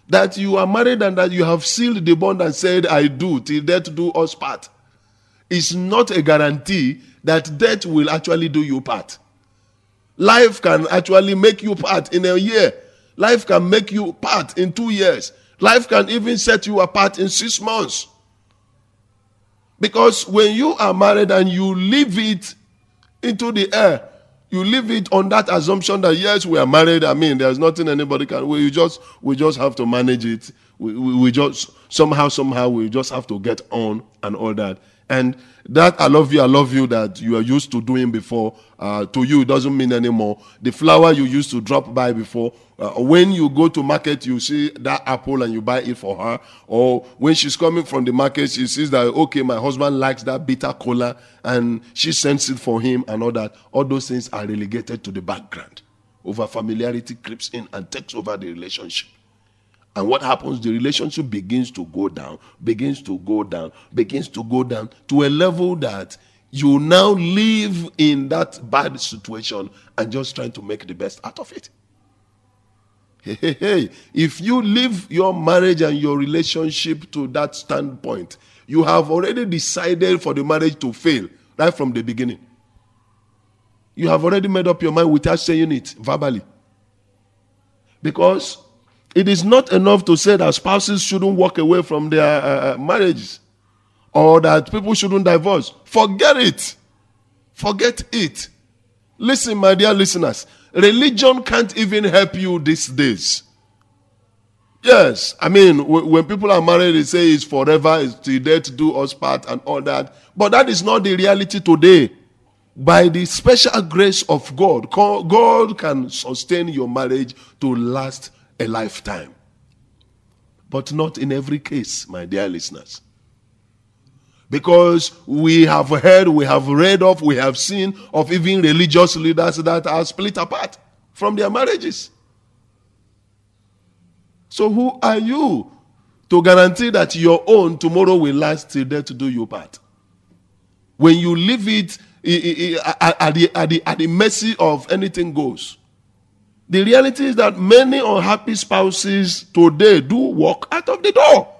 that you are married and that you have sealed the bond and said, I do, till death do us part, is not a guarantee that death will actually do you part. Life can actually make you part in a year. Life can make you part in 2 years. Life can even set you apart in 6 months. Because when you are married and you leave it into the air, you leave it on that assumption that yes, we are married. I mean, there's nothing anybody can. We just have to manage it. We just somehow we just have to get on and all that. And that I love you that you are used to doing before, to you it doesn't mean anymore. The flower you used to drop by before, when you go to market, you see that apple and you buy it for her. Or when she's coming from the market, she sees that, okay, my husband likes that bitter cola and she sends it for him and all that. All those things are relegated to the background. Over familiarity creeps in and takes over the relationship. And what happens? The relationship begins to go down to a level that you now live in that bad situation and just trying to make the best out of it. Hey. If you live your marriage and your relationship to that standpoint, you have already decided for the marriage to fail right from the beginning. You have already made up your mind without saying it verbally. Because it is not enough to say that spouses shouldn't walk away from their marriages or that people shouldn't divorce. Forget it. Forget it. Listen, my dear listeners, religion can't even help you these days. Yes, I mean, when people are married, they say it's forever, it's till death do us part and all that. But that is not the reality today. By the special grace of God, God can sustain your marriage to last a lifetime. But not in every case, my dear listeners. Because we have heard, we have read of, we have seen of even religious leaders that are split apart from their marriages. So who are you to guarantee that your own tomorrow will last till death do you part? When you leave it at the mercy of anything goes. The reality is that many unhappy spouses today do walk out of the door.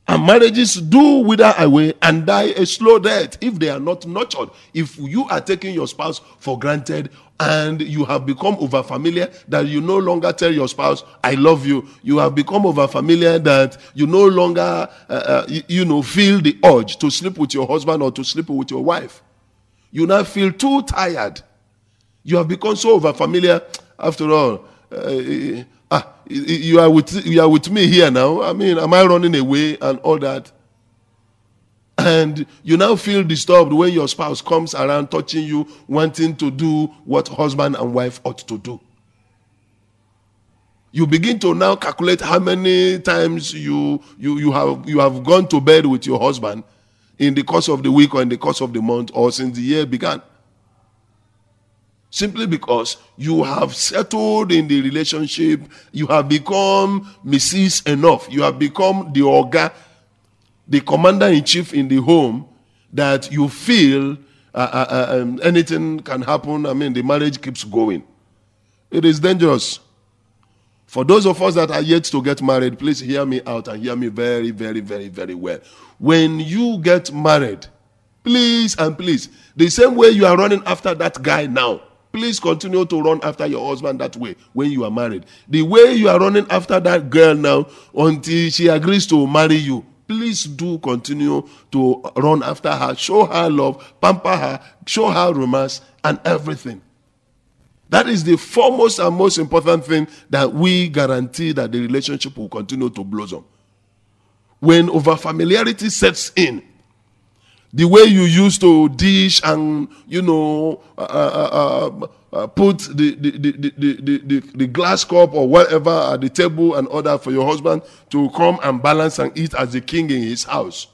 And marriages do wither away and die a slow death if they are not nurtured. If you are taking your spouse for granted and you have become overfamiliar that you no longer tell your spouse, I love you. You have become overfamiliar that you no longer, feel the urge to sleep with your husband or to sleep with your wife. You now feel too tired. You have become so overfamiliar. After all, you are with me here now. I mean, am I running away and all that? And you now feel disturbed when your spouse comes around touching you, wanting to do what husband and wife ought to do. You begin to now calculate how many times you have gone to bed with your husband in the course of the week or in the course of the month or since the year began. Simply because you have settled in the relationship, you have become Mrs. Enough, you have become the Oga, the commander-in-chief in the home, that you feel anything can happen. I mean, the marriage keeps going. It is dangerous. For those of us that are yet to get married, please hear me out and hear me very, very, very, very well. When you get married, please and please, the same way you are running after that guy now, please continue to run after your husband that way when you are married. The way you are running after that girl now until she agrees to marry you, please do continue to run after her. Show her love, pamper her, show her romance and everything. That is the foremost and most important thing that we guarantee that the relationship will continue to blossom. When overfamiliarity sets in, the way you used to dish and, put the glass cup or whatever at the table and order for your husband to come and balance and eat as the king in his house.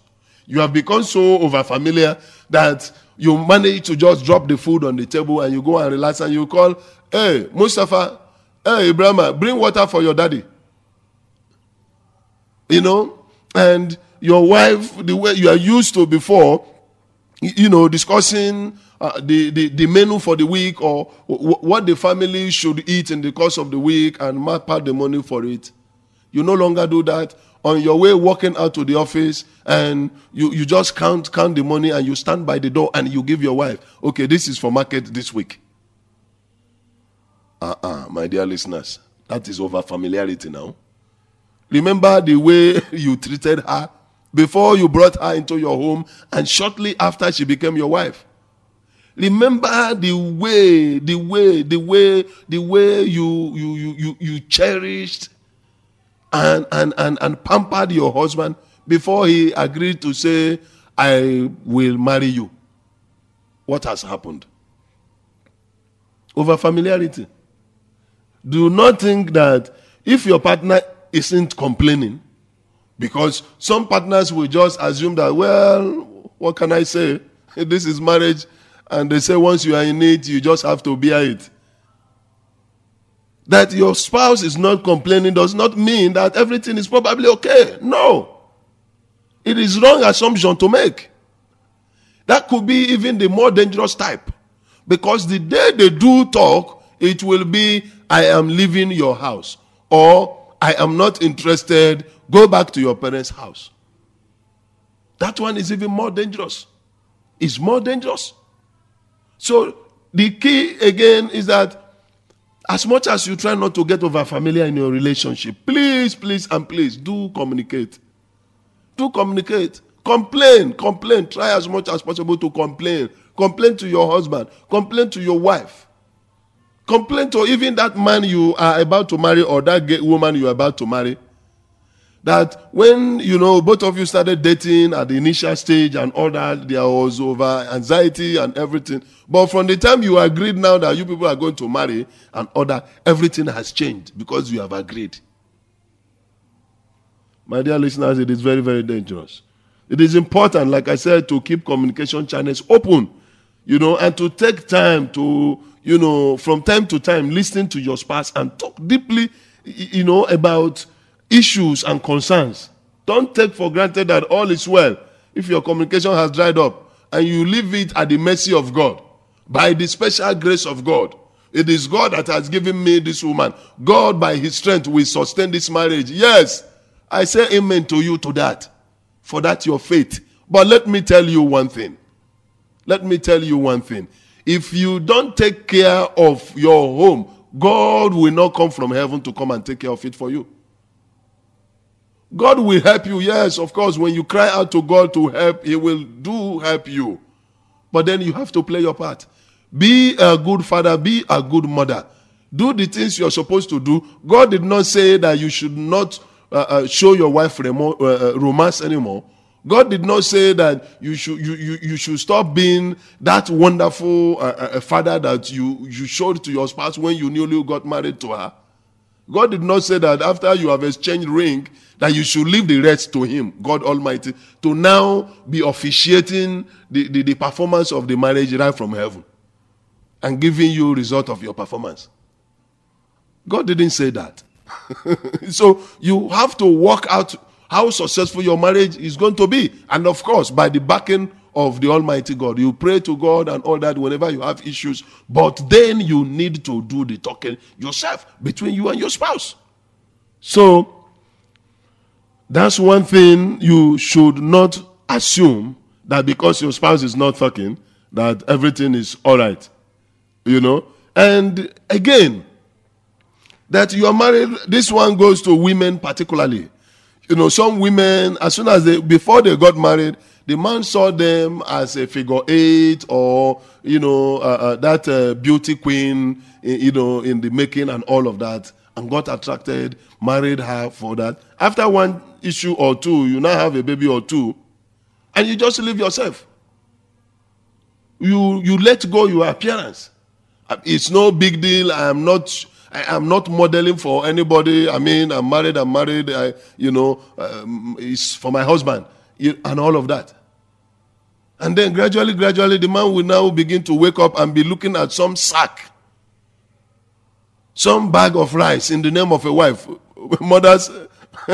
You have become so overfamiliar that you manage to just drop the food on the table and you go and relax and you call, hey, Mustafa, hey, Ibrahima, bring water for your daddy. And your wife, the way you are used to before, discussing the menu for the week or what the family should eat in the course of the week and map out the money for it. You no longer do that. On your way walking out to the office, and you just count the money, and you stand by the door and you give your wife, okay, this is for market this week. My dear listeners, that is over familiarity now. Remember the way you treated her before you brought her into your home and shortly after she became your wife. Remember the way you cherished and pampered your husband before he agreed to say, I will marry you. What has happened? Over familiarity. Do not think that if your partner isn't complaining, because some partners will just assume that, well, what can I say? This is marriage, and they say once you are in it, you just have to bear it. That your spouse is not complaining does not mean that everything is probably okay. No. It is wrong assumption to make. That could be even the more dangerous type. Because the day they do talk, it will be, I am leaving your house. Or, I am not interested, go back to your parents' house. That one is even more dangerous. It's more dangerous. So, the key again is that as much as you try not to get over familiar in your relationship, please do communicate. Do communicate. Complain. Try as much as possible to complain. Complain to your husband. Complain to your wife. Complain to even that man you are about to marry or that woman you are about to marry. That when, both of you started dating at the initial stage and all that, there was over anxiety and everything. But from the time you agreed now that you people are going to marry and all that, everything has changed because you have agreed. My dear listeners, it is very, very dangerous. It is important, like I said, to keep communication channels open, and to take time to, from time to time, listen to your spouse and talk deeply, about issues and concerns. Don't take for granted that all is well if your communication has dried up and you leave it at the mercy of God. By the special grace of God. It is God that has given me this woman. God, by his strength, will sustain this marriage. Yes, I say amen to you to that. For that your faith. But let me tell you one thing. If you don't take care of your home, God will not come from heaven to come and take care of it for you. God will help you. Yes, of course, when you cry out to God to help, he will help you. But then you have to play your part. Be a good father. Be a good mother. Do the things you're supposed to do. God did not say that you should not show your wife romance anymore. God did not say that you should stop being that wonderful father that you showed to your spouse when you newly got married to her. God did not say that after you have exchanged ring that you should leave the rest to him, God Almighty, to now be officiating the performance of the marriage right from heaven and giving you result of your performance. God didn't say that. So you have to work out how successful your marriage is going to be. And of course, by the backing of the Almighty God. You pray to God and all that whenever you have issues. But then you need to do the talking yourself between you and your spouse. So, that's one thing you should not assume that because your spouse is not talking, that everything is all right. And again, that you are married, this one goes to women particularly. Some women, as soon as before they got married, the man saw them as a figure eight or, that beauty queen, in the making and all of that, and got attracted, married her for that. After one issue or two, you now have a baby or two, and you just leave yourself. You let go your appearance. It's no big deal. I am not modeling for anybody. I'm married. It's for my husband, and all of that. And then gradually, the man will now begin to wake up and be looking at some sack, some bag of rice in the name of a wife. Mothers,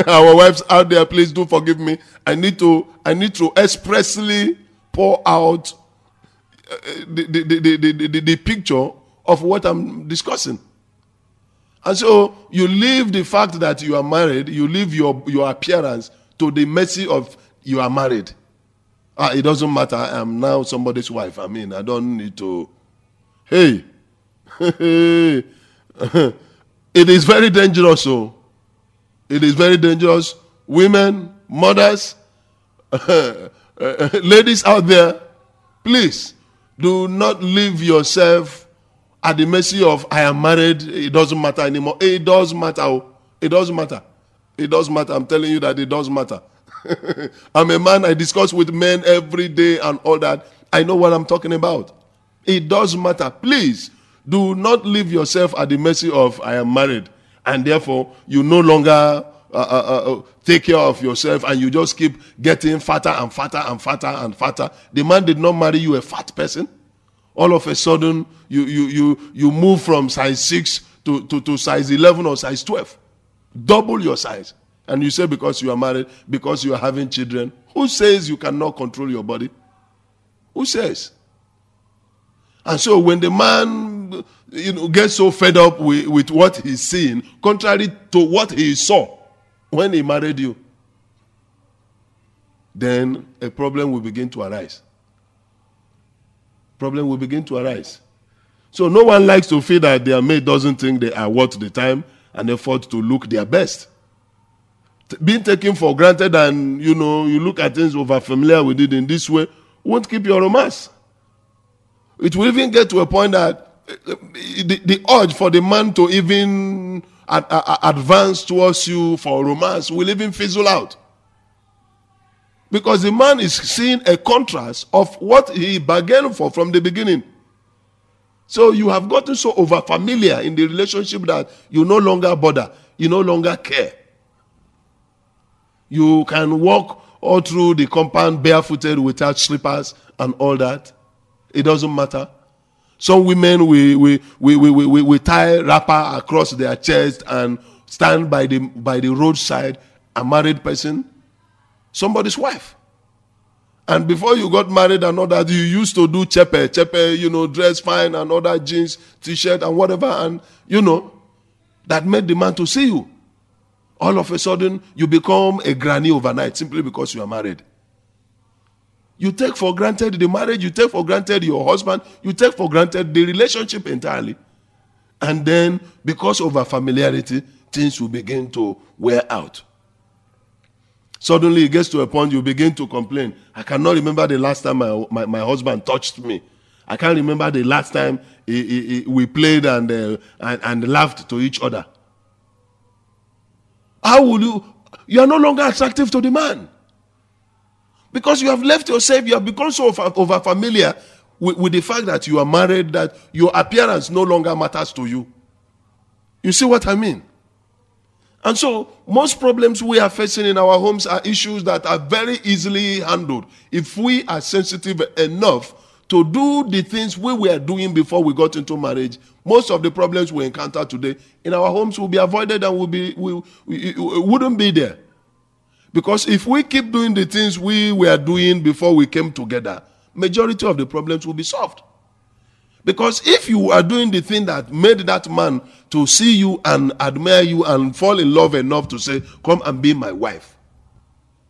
our wives out there, please do forgive me. I need to expressly pour out the picture of what I'm discussing. And so you leave the fact that you are married, you leave your appearance to the mercy of you are married. It doesn't matter. I am now somebody's wife. I mean, I don't need to. Hey. It is very dangerous. So it is very dangerous. Women, mothers, ladies out there, please do not leave yourself at the mercy of I am married. It doesn't matter anymore. It does matter. It does matter. It does matter. I'm telling you that it does matter. I'm a man. I discuss with men every day and all that. I know what I'm talking about. It does matter. Please do not leave yourself at the mercy of I am married, and therefore you no longer take care of yourself, and you just keep getting fatter and fatter and fatter and fatter. The man did not marry you a fat person. All of a sudden, you move from size 6 to size 11 or size 12. Double your size. And you say because you are married, because you are having children. Who says you cannot control your body? Who says? And so when the man gets so fed up with what he's seeing, contrary to what he saw when he married you, then a problem will begin to arise. Problem will begin to arise. So no one likes to feel that their mate doesn't think they are worth the time and effort to look their best. Being taken for granted and, you look at things over familiar with it in this way won't keep your romance. It will even get to a point that the urge for the man to even advance towards you for romance will even fizzle out. Because the man is seeing a contrast of what he bargained for from the beginning. So you have gotten so over familiar in the relationship that you no longer bother. You no longer care. You can walk all through the compound barefooted without slippers and all that. It doesn't matter. Some women we tie wrapper across their chest and stand by the roadside, a married person, somebody's wife. And before you got married and all that, you used to do chepe, dress fine and all that, jeans, t-shirt and whatever, and that made the man to see you. All of a sudden, you become a granny overnight simply because you are married. You take for granted the marriage, you take for granted your husband, you take for granted the relationship entirely. And then, because of our familiarity, things will begin to wear out. Suddenly, it gets to a point you begin to complain. I cannot remember the last time my husband touched me. I can't remember the last time we played and laughed to each other. How will you are no longer attractive to the man. Because you have left yourself, you have become so over familiar with the fact that you are married, that your appearance no longer matters to you. You see what I mean? And so, most problems we are facing in our homes are issues that are very easily handled if we are sensitive enough to do the things we were doing before we got into marriage. Most of the problems we encounter today in our homes will be avoided and wouldn't be there. Because if we keep doing the things we were doing before we came together, majority of the problems will be solved. Because if you are doing the thing that made that man to see you and admire you and fall in love enough to say, come and be my wife,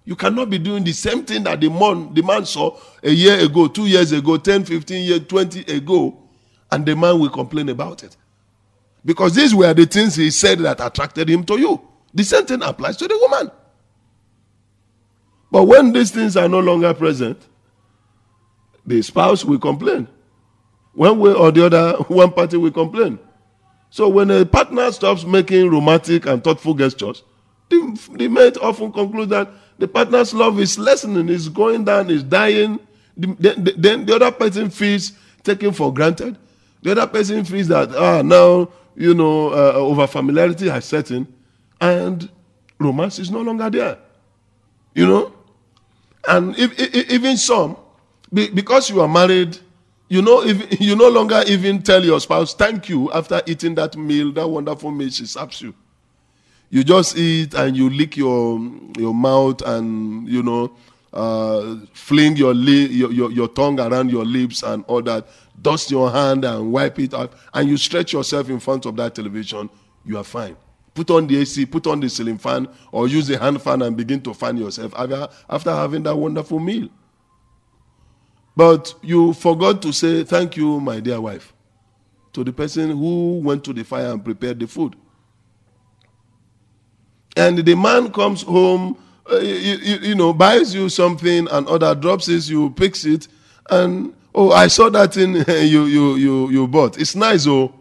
you cannot be doing the same thing that the man saw a year ago, 2 years ago, 10, 15 years, 20 ago, and the man will complain about it. Because these were the things he said that attracted him to you. The same thing applies to the woman. But when these things are no longer present, the spouse will complain. One way or the other, one party will complain. So when a partner stops making romantic and thoughtful gestures, the mate often concludes that the partner's love is lessening, is going down, is dying. Then the other person feels taken for granted. The other person feels that, now, over familiarity has set in, and romance is no longer there. And even some, because you are married, you no longer even tell your spouse thank you after eating that meal, that wonderful meal she serves you. You just eat and you lick your mouth and fling your tongue around your lips and all that. Dust your hand and wipe it out, and you stretch yourself in front of that television. you are fine. Put on the AC, put on the ceiling fan, or use the hand fan and begin to fan yourself after having that wonderful meal. But you forgot to say, thank you, my dear wife, to the person who went to the fire and prepared the food. And the man comes home, buys you something, and other drops it, you picks it, and, oh, I saw that thing you bought. It's nice, oh.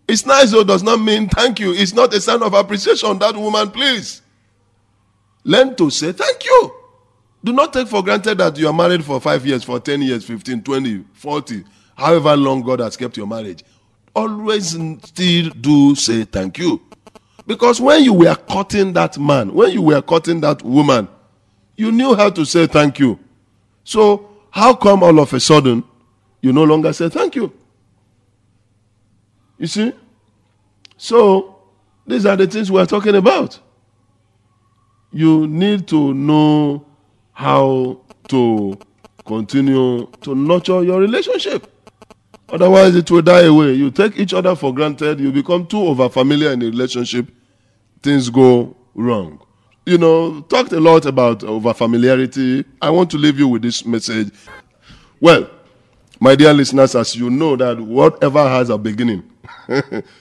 It's nice, though, does not mean thank you. It's not a sign of appreciation. That woman, please. Learn to say thank you. Do not take for granted that you are married for 5 years, for 10 years, 15, 20, 40, however long God has kept your marriage. Always still do say thank you. Because when you were courting that man, when you were courting that woman, you knew how to say thank you. So how come all of a sudden you no longer say thank you? You see? So, these are the things we are talking about. You need to know how to continue to nurture your relationship. Otherwise, it will die away. You take each other for granted. You become too over-familiar in a relationship. Things go wrong. Talked a lot about over-familiarity. I want to leave you with this message. Well, my dear listeners, as you know that whatever has a beginning,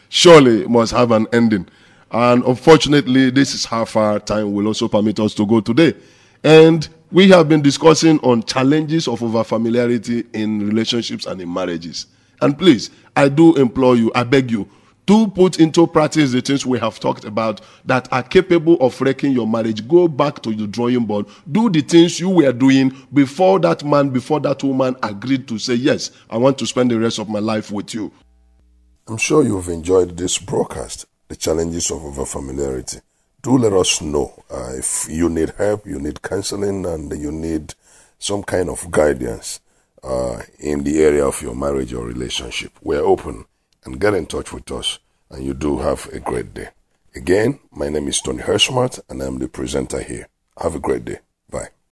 surely must have an ending. And unfortunately, this is how far time will also permit us to go today. And we have been discussing on challenges of over-familiarity in relationships and in marriages. And please, I do implore you, I beg you, do put into practice the things we have talked about that are capable of wrecking your marriage. Go back to the drawing board. Do the things you were doing before that man, before that woman agreed to say, yes, I want to spend the rest of my life with you. I'm sure you've enjoyed this broadcast, the challenges of overfamiliarity. Do let us know if you need help, you need counseling, and you need some kind of guidance in the area of your marriage or relationship. We're open, and get in touch with us, and you do have a great day. Again, my name is Tony Hirschmart, and I'm the presenter here. Have a great day.